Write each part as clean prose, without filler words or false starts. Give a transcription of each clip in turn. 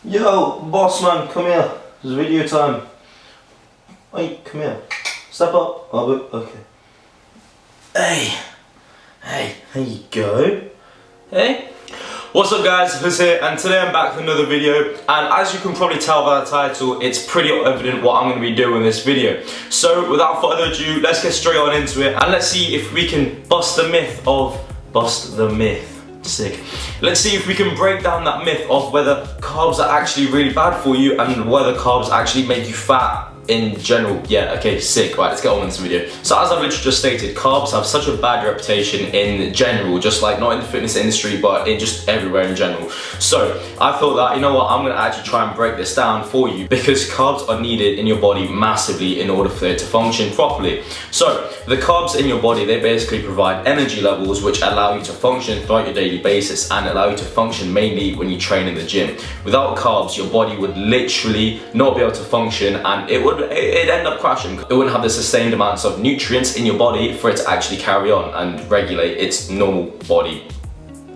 Yo, boss man, come here. It's video time. Hey, come here. Step up. Oh, okay. Hey, there you go. Hey. What's up guys, Hus here, and today I'm back with another video, and as you can probably tell by the title, it's pretty evident what I'm going to be doing in this video. So without further ado, let's get straight on into it, and let's see if we can bust the myth. Sick. Let's see if we can break down that myth of whether carbs are actually really bad for you and whether carbs actually make you fat in general. Yeah, okay, sick. Right, let's get on with this video. So as I've literally just stated, carbs have such a bad reputation in general, just like not in the fitness industry, but in just everywhere in general. So I thought that, you know what, I'm gonna actually try and break this down for you, because carbs are needed in your body massively in order for it to function properly. So the carbs in your body, they basically provide energy levels which allow you to function throughout your daily basis and allow you to function mainly when you train in the gym. Without carbs, your body would literally not be able to function, and it'd end up crashing. It wouldn't have the sustained amounts of nutrients in your body for it to actually carry on and regulate its normal body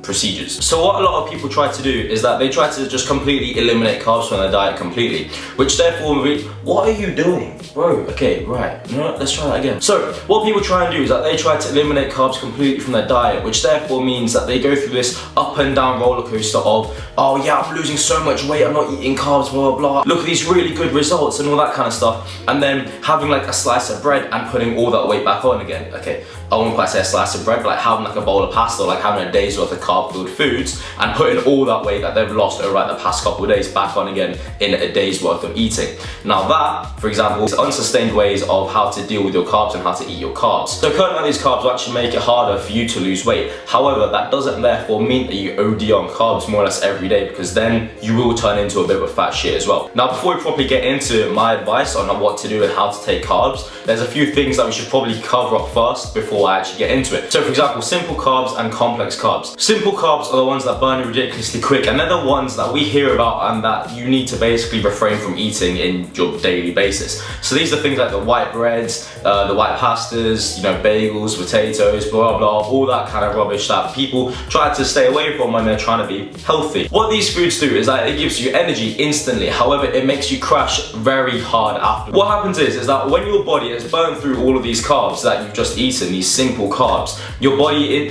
procedures. So what a lot of people try to do is that they try to just completely eliminate carbs from their diet completely, which therefore what are you doing? Bro, okay, right, you know what, let's try that again. So what people try and do is that they try to eliminate carbs completely from their diet, which therefore means that they go through this up and down roller coaster of, oh yeah, I'm losing so much weight, I'm not eating carbs, blah blah blah, look at these really good results and all that kind of stuff, and then having like a slice of bread and putting all that weight back on again. Okay, I wouldn't quite say a slice of bread, but like having like a bowl of pasta, like having a day's worth of carb-filled foods and putting all that weight that they've lost over like the past couple of days back on again in a day's worth of eating. Now that, for example, is unsustained ways of how to deal with your carbs and how to eat your carbs. So cutting out these carbs will actually make it harder for you to lose weight. However, that doesn't therefore mean that you OD on carbs more or less every day, because then you will turn into a bit of a fat shit as well. Now before we properly get into my advice on what to do and how to take carbs, there's a few things that we should probably cover up first before I actually get into it. So for example, simple carbs and complex carbs. Simple carbs are the ones that burn ridiculously quick, and they're the ones that we hear about and that you need to basically refrain from eating in your daily basis. So these are things like the white breads, the white pastas, you know, bagels, potatoes, blah blah, all that kind of rubbish that people try to stay away from when they're trying to be healthy. What these foods do is that it gives you energy instantly, however it makes you crash very hard after. What happens is that when your body has burned through all of these carbs that you've just eaten, these simple carbs, your body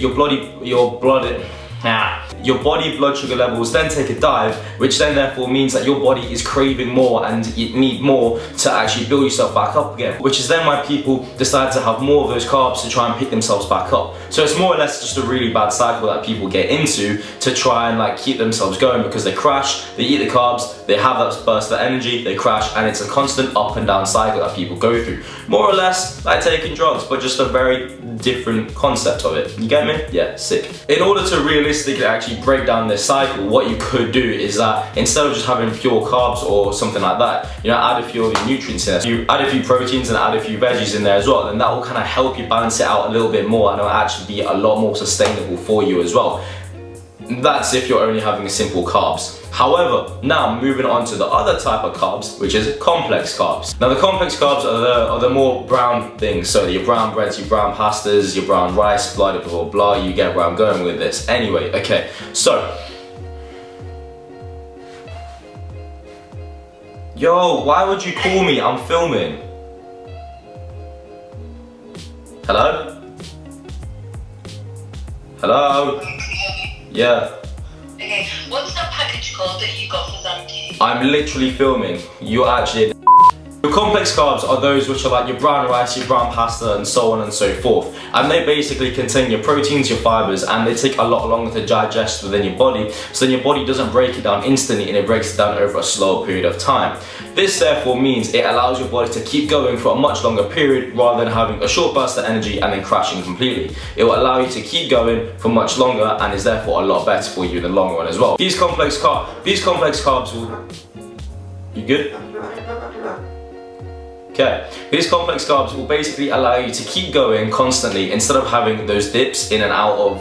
blood sugar levels then take a dive, which then therefore means that your body is craving more and you need more to actually build yourself back up again, which is then why people decide to have more of those carbs to try and pick themselves back up. So it's more or less just a really bad cycle that people get into to try and like keep themselves going, because they crash, they eat the carbs, they have that burst of energy, they crash, and it's a constant up and down cycle that people go through. More or less like taking drugs, but just a very different concept of it. You get me? Yeah, sick. In order to realistically actually break down this cycle, what you could do is that instead of just having pure carbs or something like that, you know, add a few of the nutrients in there. So you add a few proteins and add a few veggies in there as well, and that will kind of help you balance it out a little bit more, and it'll actually be a lot more sustainable for you as well. That's if you're only having simple carbs. However, now moving on to the other type of carbs, which is complex carbs. Now the complex carbs are the more brown things. So your brown breads, your brown pastas, your brown rice, blah blah blah blah. You get where I'm going with this. Anyway, okay, so. Yo, why would you call me? I'm filming. Hello? Hello? Yeah. Okay, what's that package called that you got for Zamki? I'm literally filming. You're actually Your complex carbs are those which are like your brown rice, your brown pasta, and so on and so forth. And they basically contain your proteins, your fibers, and they take a lot longer to digest within your body. So then your body doesn't break it down instantly, and it breaks it down over a slower period of time. This therefore means it allows your body to keep going for a much longer period rather than having a short burst of energy and then crashing completely. It will allow you to keep going for much longer and is therefore a lot better for you in the long run as well. These complex carbs will... You good? Okay, these complex carbs will basically allow you to keep going constantly instead of having those dips in and out of...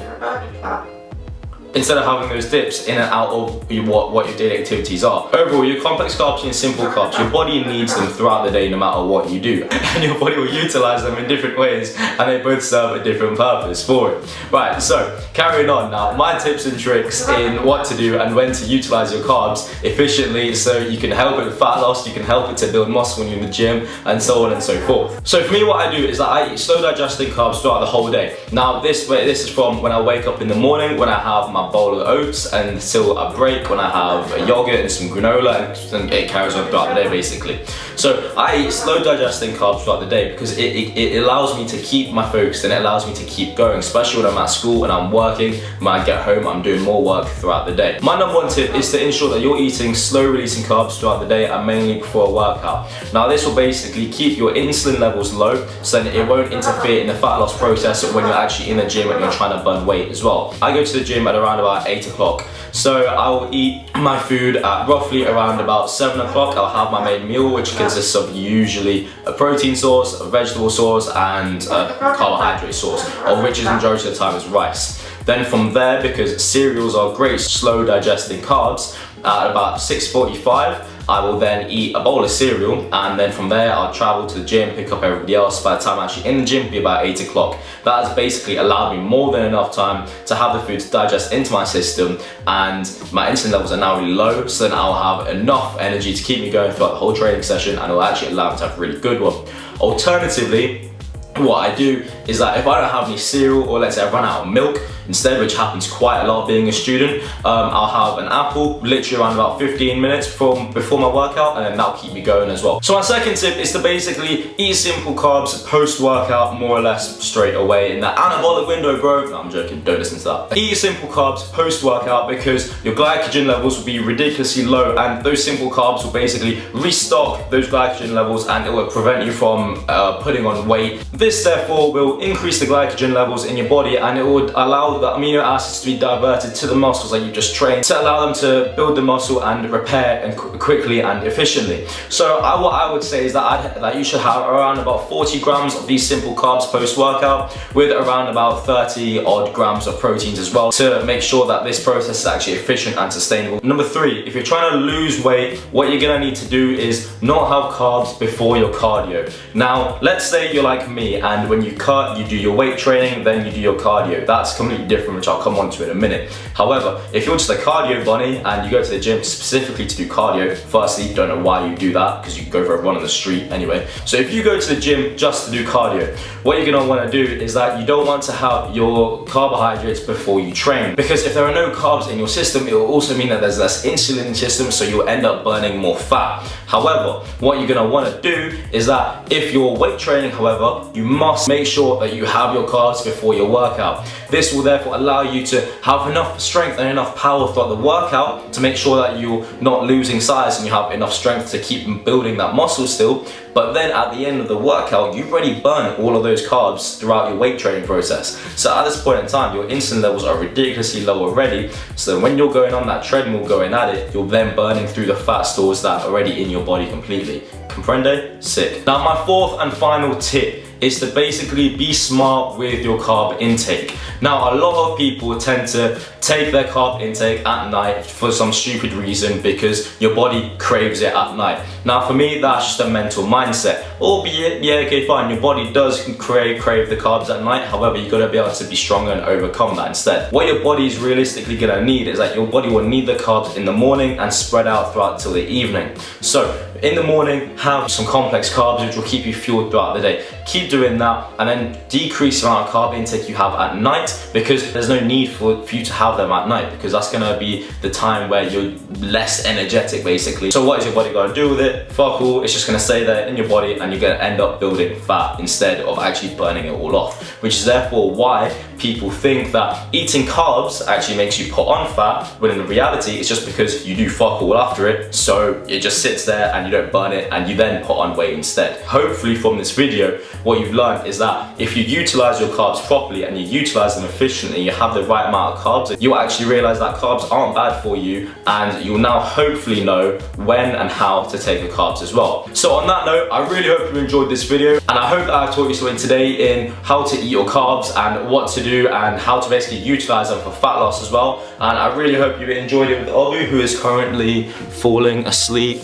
instead of having those dips in and out of what your daily activities are. Overall, your complex carbs and your simple carbs, your body needs them throughout the day no matter what you do. And your body will utilize them in different ways, and they both serve a different purpose for it. Right, so carrying on now, my tips and tricks in what to do and when to utilize your carbs efficiently so you can help it with fat loss, you can help it to build muscle when you're in the gym, and so on and so forth. So for me, what I do is that I eat slow digesting carbs throughout the whole day. Now this is from when I wake up in the morning, when I have my bowl of oats, until I break, when I have a yogurt and some granola, and it carries on throughout the day basically. So I eat slow digesting carbs throughout the day because it allows me to keep my focus and it allows me to keep going, especially when I'm at school and I'm working. When I get home, I'm doing more work throughout the day. My number one tip is to ensure that you're eating slow releasing carbs throughout the day and mainly before a workout. Now this will basically keep your insulin levels low, so then it won't interfere in the fat loss process when you're actually in the gym and you're trying to burn weight as well. I go to the gym at around about 8 o'clock. So I will eat my food at roughly around about 7 o'clock. I'll have my main meal, which consists of usually a protein source, a vegetable source, and a carbohydrate source, of which is the majority of the time is rice. Then from there, because cereals are great slow digesting carbs, at about 6:45, I will then eat a bowl of cereal, and then from there I'll travel to the gym, pick up everybody else. By the time I'm actually in the gym, it'll be about 8 o'clock. That has basically allowed me more than enough time to have the food to digest into my system, and my insulin levels are now really low, so then I'll have enough energy to keep me going throughout the whole training session, and it'll actually allow me to have a really good one. Alternatively, what I do is that if I don't have any cereal, or let's say I run out of milk instead, which happens quite a lot being a student, I'll have an apple literally around about 15 minutes before my workout, and then that'll keep me going as well. So my second tip is to basically eat simple carbs post-workout, more or less straight away in that anabolic window, bro. No, I'm joking, don't listen to that. Eat simple carbs post-workout because your glycogen levels will be ridiculously low, and those simple carbs will basically restock those glycogen levels, and it will prevent you from putting on weight. This therefore will increase the glycogen levels in your body, and it would allow the amino acids to be diverted to the muscles that you just trained to allow them to build the muscle and repair and quickly and efficiently. So what I would say is that you should have around about 40 grams of these simple carbs post-workout, with around about 30 odd grams of proteins as well, to make sure that this process is actually efficient and sustainable. Number 3, if you're trying to lose weight, what you're gonna need to do is not have carbs before your cardio. Now, let's say you're like me, and when you cut, you do your weight training, then you do your cardio. That's completely different, which I'll come on to in a minute. However, if you're just a cardio bunny and you go to the gym specifically to do cardio, firstly, don't know why you do that, because you can go for a run on the street anyway. So if you go to the gym just to do cardio, what you're gonna wanna do is that you don't want to have your carbohydrates before you train, because if there are no carbs in your system, it will also mean that there's less insulin in your system, so you'll end up burning more fat. However, what you're gonna wanna do is that if you're weight training, however, you must make sure that you have your carbs before your workout. This will therefore allow you to have enough strength and enough power throughout the workout to make sure that you're not losing size and you have enough strength to keep building that muscle still. But then at the end of the workout, you've already burned all of those carbs throughout your weight training process. So at this point in time, your insulin levels are ridiculously low already. So when you're going on that treadmill going at it, you're then burning through the fat stores that are already in your body completely. Comprende? Sick. Now my fourth and final tip is to basically be smart with your carb intake. Now, a lot of people tend to take their carb intake at night for some stupid reason, because your body craves it at night. Now, for me, that's just a mental mindset. Albeit, yeah, okay, fine, your body does crave the carbs at night. However, you gotta be able to be stronger and overcome that instead. What your body is realistically gonna need is that your body will need the carbs in the morning and spread out throughout till the evening. So, in the morning, have some complex carbs which will keep you fueled throughout the day. Keep doing that, and then decrease the amount of carb intake you have at night, because there's no need for you to have them at night, because that's gonna be the time where you're less energetic basically. So what is your body gonna do with it? Fuck all, it's just gonna stay there in your body, and you're gonna end up building fat instead of actually burning it all off. Which is therefore why people think that eating carbs actually makes you put on fat, when in reality it's just because you do fuck all after it, so it just sits there and you don't burn it, and you then put on weight instead. Hopefully from this video, what you've learned is that if you utilize your carbs properly and you utilize them efficiently, you have the right amount of carbs, you'll actually realize that carbs aren't bad for you, and you'll now hopefully know when and how to take the carbs as well. So on that note, I really hope you enjoyed this video, and I hope that I taught you something today in how to eat your carbs and what to do do and how to basically utilize them for fat loss as well. And I really hope you enjoyed it with Obu, who is currently falling asleep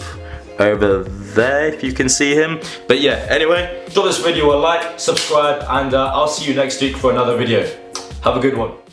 over there, if you can see him. But yeah, anyway, drop this video a like, subscribe, and I'll see you next week for another video. Have a good one.